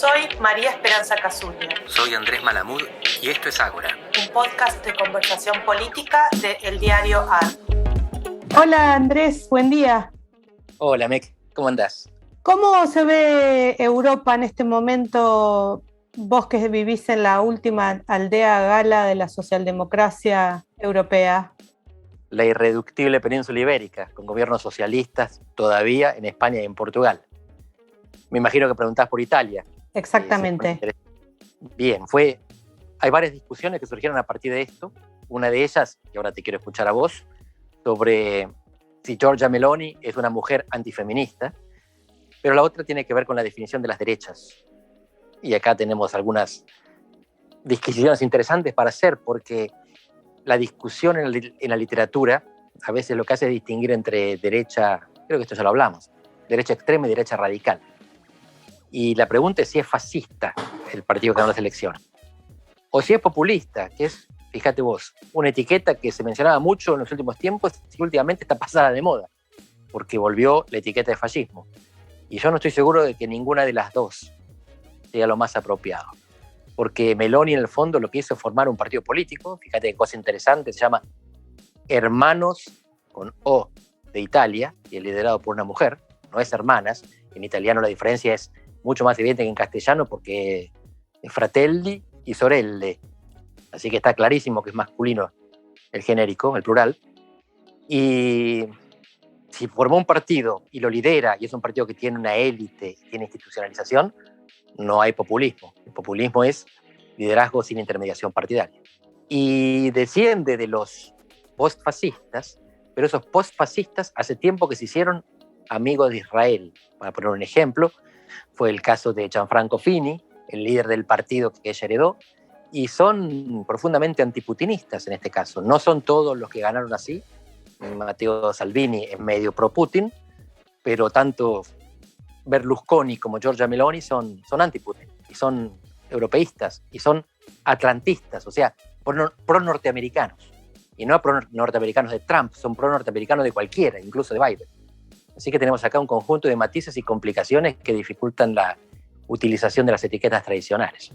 Soy María Esperanza Casulla. Soy Andrés Malamud y esto es Ágora, un podcast de conversación política de El Diario AR. Hola Andrés, buen día. Hola Mec, ¿cómo andás? ¿Cómo se ve Europa en este momento, vos que vivís en la última aldea gala de la socialdemocracia europea? La irreductible península ibérica, con gobiernos socialistas todavía en España y en Portugal. Me imagino que preguntás por Italia. Exactamente. Bien, hay varias discusiones que surgieron a partir de esto. Una de ellas, y ahora te quiero escuchar a vos, sobre si Giorgia Meloni es una mujer antifeminista, pero la otra tiene que ver con la definición de las derechas. Y acá tenemos algunas disquisiciones interesantes para hacer, porque la discusión en la literatura a veces lo que hace es distinguir entre derecha, creo que esto ya lo hablamos, derecha extrema y derecha radical. Y la pregunta es si es fascista el partido que ganó las elecciones, o si es populista, que es, fíjate vos, una etiqueta que se mencionaba mucho en los últimos tiempos y últimamente está pasada de moda, porque volvió la etiqueta de fascismo. Y yo no estoy seguro de que ninguna de las dos sea lo más apropiado, porque Meloni en el fondo lo que hizo es formar un partido político, fíjate qué cosa interesante, se llama Hermanos con O de Italia, y es liderado por una mujer, no es Hermanas. En italiano la diferencia es mucho más evidente que en castellano, porque es Fratelli y Sorelle, así que está clarísimo que es masculino el genérico, el plural. Y si formó un partido y lo lidera, y es un partido que tiene una élite, tiene institucionalización, no hay populismo. El populismo es liderazgo sin intermediación partidaria. Y desciende de los postfascistas, pero esos postfascistas hace tiempo que se hicieron amigos de Israel. Para poner un ejemplo, fue el caso de Gianfranco Fini, el líder del partido que ella heredó, y son profundamente antiputinistas en este caso. No son todos los que ganaron así. Matteo Salvini es medio pro-Putin, pero tanto Berlusconi como Giorgia Meloni son anti-Putin, y son europeístas, y son atlantistas, o sea, pro-norteamericanos. Y no pro-norteamericanos de Trump, son pro-norteamericanos de cualquiera, incluso de Biden. Así que tenemos acá un conjunto de matices y complicaciones que dificultan la utilización de las etiquetas tradicionales.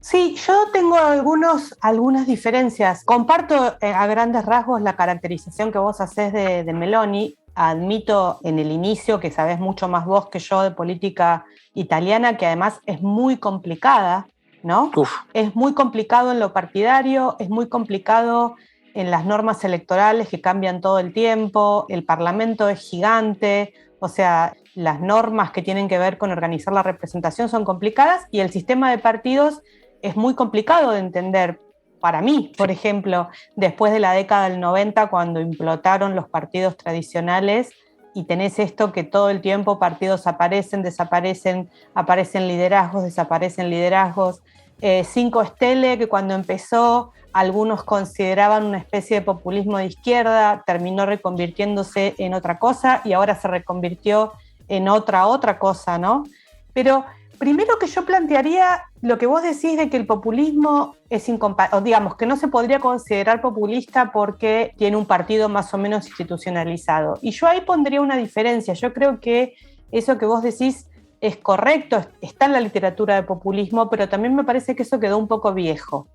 Sí, yo tengo algunas diferencias. Comparto a grandes rasgos la caracterización que vos hacés de Meloni. Admito en el inicio que sabés mucho más vos que yo de política italiana, que además es muy complicada, ¿no? Es muy complicado en lo partidario, es muy complicado en las normas electorales que cambian todo el tiempo, el Parlamento es gigante, o sea, las normas que tienen que ver con organizar la representación son complicadas y el sistema de partidos es muy complicado de entender. Para mí, por ejemplo, después de la década del 90, cuando implotaron los partidos tradicionales y tenés esto que todo el tiempo partidos aparecen, desaparecen, aparecen liderazgos, desaparecen liderazgos. 5 Stelle, que cuando empezó algunos consideraban una especie de populismo de izquierda, terminó reconvirtiéndose en otra cosa y ahora se reconvirtió en otra cosa, ¿no? Pero primero que yo plantearía lo que vos decís de que el populismo es incompatible, o digamos que no se podría considerar populista porque tiene un partido más o menos institucionalizado. Y yo ahí pondría una diferencia. Yo creo que eso que vos decís es correcto, está en la literatura de populismo, pero también me parece que eso quedó un poco viejo.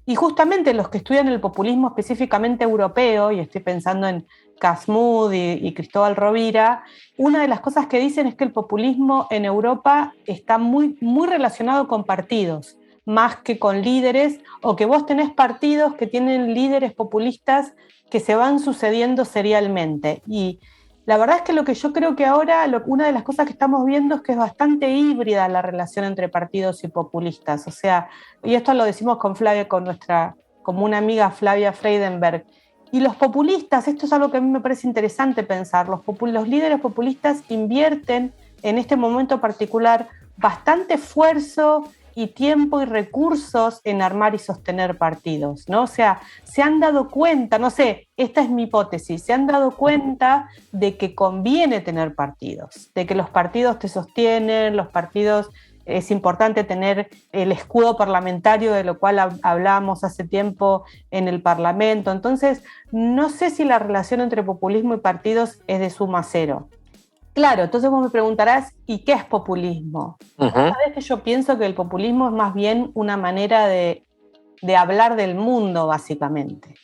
Y justamente los que estudian el populismo específicamente europeo, y estoy pensando en Casmud y Cristóbal Rovira, una de las cosas que dicen es que el populismo en Europa está muy, muy relacionado con partidos, más que con líderes, o que vos tenés partidos que tienen líderes populistas que se van sucediendo serialmente. Y la verdad es que lo que yo creo que ahora, una de las cosas que estamos viendo es que es bastante híbrida la relación entre partidos y populistas. O sea, y esto lo decimos con Flavia, con nuestra común amiga Flavia Freidenberg. Y los populistas, esto es algo que a mí me parece interesante pensar, los líderes populistas invierten en este momento particular bastante esfuerzo y tiempo y recursos en armar y sostener partidos, ¿no? O sea, se han dado cuenta, no sé, esta es mi hipótesis, se han dado cuenta de que conviene tener partidos, de que los partidos te sostienen, los partidos, es importante tener el escudo parlamentario de lo cual hablábamos hace tiempo en el Parlamento. Entonces, no sé si la relación entre populismo y partidos es de suma cero. Claro, entonces vos me preguntarás, ¿y qué es populismo? Uh Vos -huh. sabés que yo pienso que el populismo es más bien una manera de hablar del mundo, básicamente,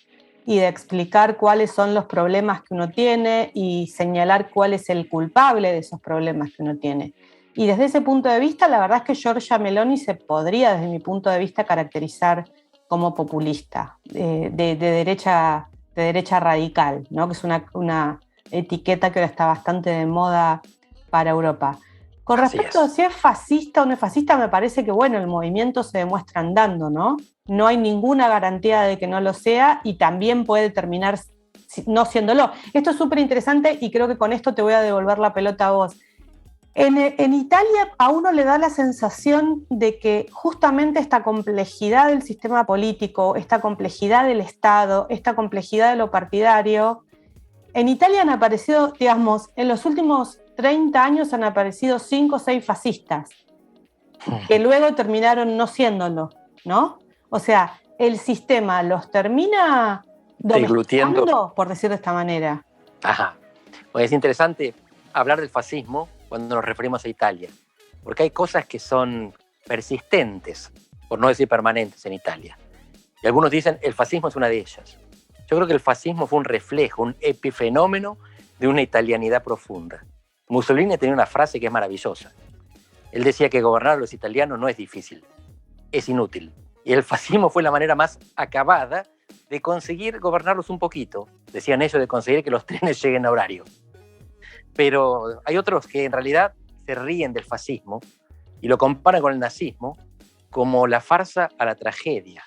y de explicar cuáles son los problemas que uno tiene y señalar cuál es el culpable de esos problemas que uno tiene. Y desde ese punto de vista, la verdad es que Giorgia Meloni se podría, desde mi punto de vista, caracterizar como populista, de derecha radical, ¿no? Que es una etiqueta que ahora está bastante de moda para Europa. Con Así respecto a es. si es fascista o no es fascista, me parece que, bueno, el movimiento se demuestra andando, ¿no? No hay ninguna garantía de que no lo sea y también puede terminar no siéndolo. Esto es súper interesante y creo que con esto te voy a devolver la pelota a vos. En Italia a uno le da la sensación de que justamente esta complejidad del sistema político, esta complejidad del Estado, esta complejidad de lo partidario, en Italia han aparecido, digamos, en los últimos 30 años han aparecido 5 o 6 fascistas, que luego terminaron no siéndolo, ¿no? O sea, el sistema los termina Deglutiendo. domesticando, por decirlo de esta manera. Ajá. Pues es interesante hablar del fascismo cuando nos referimos a Italia, porque hay cosas que son persistentes, por no decir permanentes, en Italia. Y algunos dicen el fascismo es una de ellas. Yo creo que el fascismo fue un reflejo, un epifenómeno de una italianidad profunda. Mussolini tenía una frase que es maravillosa. Él decía que gobernar a los italianos no es difícil, es inútil. Y el fascismo fue la manera más acabada de conseguir gobernarlos un poquito. Decían ellos, de conseguir que los trenes lleguen a horario. Pero hay otros que en realidad se ríen del fascismo y lo comparan con el nazismo como la farsa a la tragedia.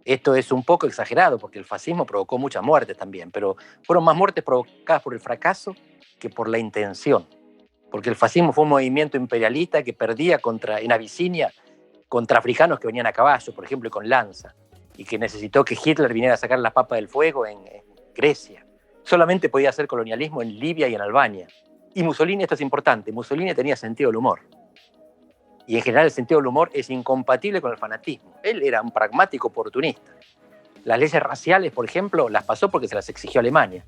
Esto es un poco exagerado porque el fascismo provocó muchas muertes también, pero fueron más muertes provocadas por el fracaso que por la intención. Porque el fascismo fue un movimiento imperialista que perdía en Abisinia contra africanos que venían a caballo, por ejemplo, y con lanza, y que necesitó que Hitler viniera a sacar las papas del fuego en Grecia. Solamente podía hacer colonialismo en Libia y en Albania. Y Mussolini, esto es importante, Mussolini tenía sentido del humor. Y en general el sentido del humor es incompatible con el fanatismo. Él era un pragmático oportunista. Las leyes raciales, por ejemplo, las pasó porque se las exigió Alemania,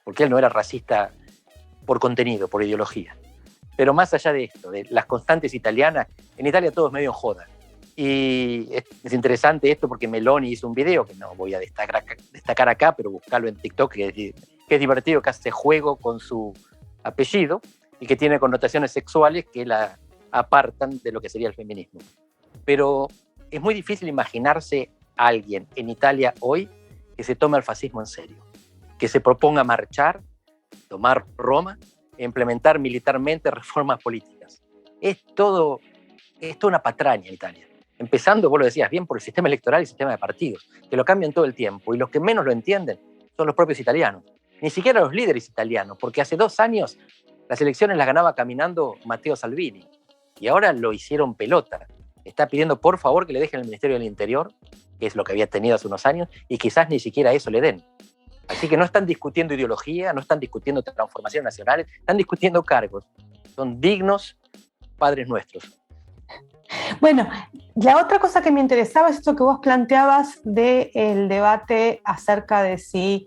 porque él no era racista por contenido, por ideología. Pero más allá de esto, de las constantes italianas, en Italia todo es medio joda. Y es interesante esto porque Meloni hizo un video, que no voy a destacar acá, pero buscarlo en TikTok, que es divertido, que hace juego con su apellido y que tiene connotaciones sexuales que la apartan de lo que sería el feminismo. Pero es muy difícil imaginarse a alguien en Italia hoy que se tome el fascismo en serio, que se proponga marchar, tomar Roma e implementar militarmente reformas políticas. Es toda una patraña en Italia. Empezando, vos lo decías bien, por el sistema electoral y el sistema de partidos, que lo cambian todo el tiempo, y los que menos lo entienden son los propios italianos. Ni siquiera los líderes italianos, porque hace 2 años las elecciones las ganaba caminando Matteo Salvini, y ahora lo hicieron pelota. Está pidiendo por favor que le dejen el Ministerio del Interior, que es lo que había tenido hace unos años, y quizás ni siquiera eso le den. Así que no están discutiendo ideología, no están discutiendo transformaciones nacionales, están discutiendo cargos. Son dignos padres nuestros. Bueno, la otra cosa que me interesaba es esto que vos planteabas del debate acerca de si,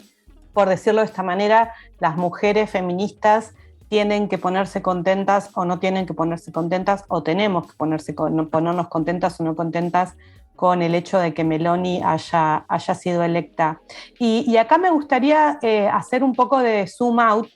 por decirlo de esta manera, las mujeres feministas tienen que ponerse contentas o no tienen que ponerse contentas, o tenemos que ponernos contentas o no contentas con el hecho de que Meloni haya sido electa. Y acá me gustaría hacer un poco de zoom out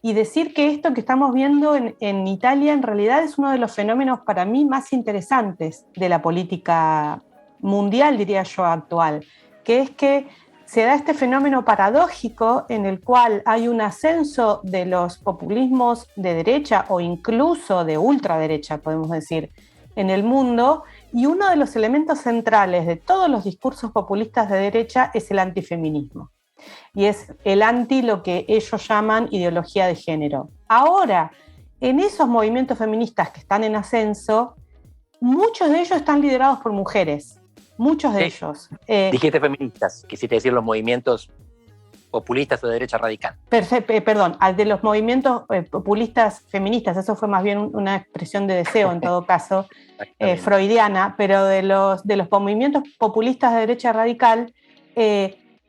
y decir que esto que estamos viendo en Italia en realidad es uno de los fenómenos para mí más interesantes de la política mundial, diría yo, actual, que es que se da este fenómeno paradójico en el cual hay un ascenso de los populismos de derecha o incluso de ultraderecha, podemos decir, en el mundo, y uno de los elementos centrales de todos los discursos populistas de derecha es el antifeminismo. Y es el anti lo que ellos llaman ideología de género. Ahora, en esos movimientos feministas que están en ascenso, muchos de ellos están liderados por mujeres, muchos de ellos. Dijiste feministas, quisiste decir los movimientos populistas o de derecha radical. Perdón, de los movimientos populistas feministas, eso fue más bien una expresión de deseo en todo caso, freudiana, pero de los movimientos populistas de derecha radical,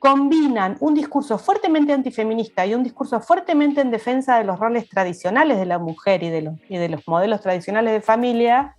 combinan un discurso fuertemente antifeminista y un discurso fuertemente en defensa de los roles tradicionales de la mujer y de los modelos tradicionales de familia,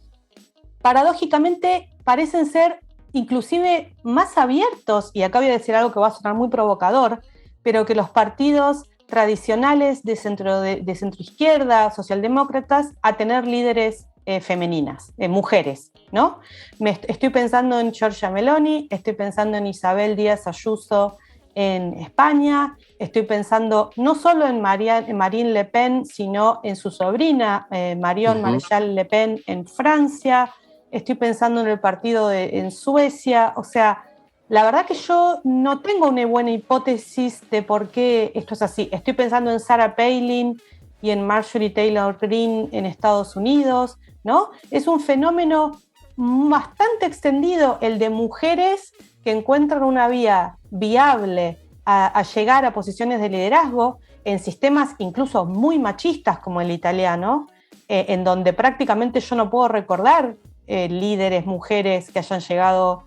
paradójicamente parecen ser inclusive más abiertos, y acá voy a decir algo que va a sonar muy provocador, pero que los partidos tradicionales de centroizquierda, socialdemócratas, a tener líderes femeninas, mujeres, ¿no? Estoy pensando en Giorgia Meloni, estoy pensando en Isabel Díaz Ayuso en España, estoy pensando no solo en Marine Le Pen, sino en su sobrina, Marion Maréchal Le Pen en Francia, estoy pensando en el partido en Suecia, o sea, la verdad que yo no tengo una buena hipótesis de por qué esto es así. Estoy pensando en Sarah Palin y en Marjorie Taylor Greene en Estados Unidos, ¿no? Es un fenómeno bastante extendido el de mujeres que encuentran una vía viable a llegar a posiciones de liderazgo en sistemas incluso muy machistas como el italiano, en donde prácticamente yo no puedo recordar líderes mujeres que hayan llegado,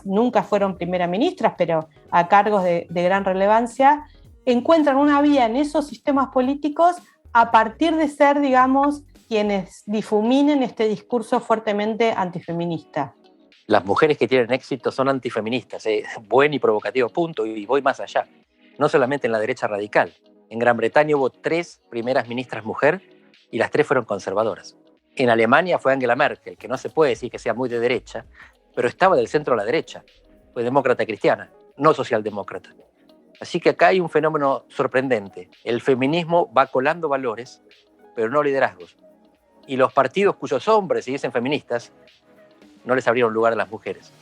nunca fueron primeras ministras, pero a cargos de gran relevancia, encuentran una vía en esos sistemas políticos a partir de ser, digamos, quienes difuminen este discurso fuertemente antifeminista. Las mujeres que tienen éxito son antifeministas, buen y provocativo punto, y voy más allá. No solamente en la derecha radical. En Gran Bretaña hubo 3 primeras ministras mujer y las 3 fueron conservadoras. En Alemania fue Angela Merkel, que no se puede decir que sea muy de derecha, pero estaba del centro a la derecha. Fue demócrata cristiana, no socialdemócrata. Así que acá hay un fenómeno sorprendente. El feminismo va colando valores, pero no liderazgos. Y los partidos cuyos hombres se dicen feministas no les abrieron lugar a las mujeres.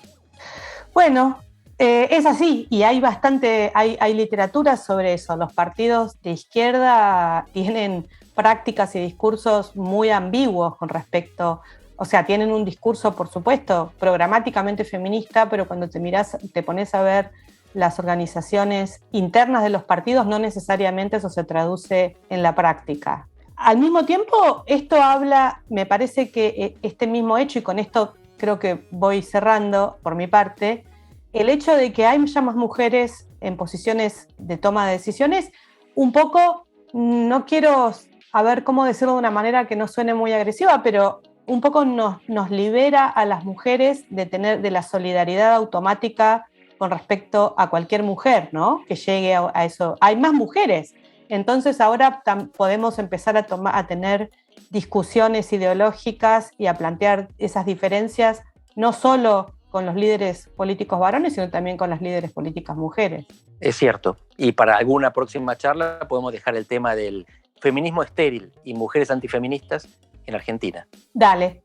Bueno, es así, y hay literatura sobre eso. Los partidos de izquierda tienen prácticas y discursos muy ambiguos con respecto, o sea, tienen un discurso, por supuesto, programáticamente feminista, pero cuando te pones a ver las organizaciones internas de los partidos, no necesariamente eso se traduce en la práctica. Al mismo tiempo, esto habla, me parece que este mismo hecho, y con esto creo que voy cerrando por mi parte, el hecho de que hay ya más mujeres en posiciones de toma de decisiones, un poco, no quiero a ver cómo decirlo de una manera que no suene muy agresiva, pero un poco nos libera a las mujeres de la solidaridad automática con respecto a cualquier mujer, ¿no? Que llegue a eso. Hay más mujeres, entonces ahora podemos empezar a tener discusiones ideológicas y a plantear esas diferencias, no solo con los líderes políticos varones, sino también con las líderes políticas mujeres. Es cierto, y para alguna próxima charla podemos dejar el tema del feminismo estéril y mujeres antifeministas en Argentina. Dale,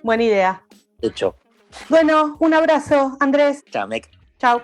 buena idea. Hecho. Bueno, un abrazo, Andrés. Chao, Mec. Chao.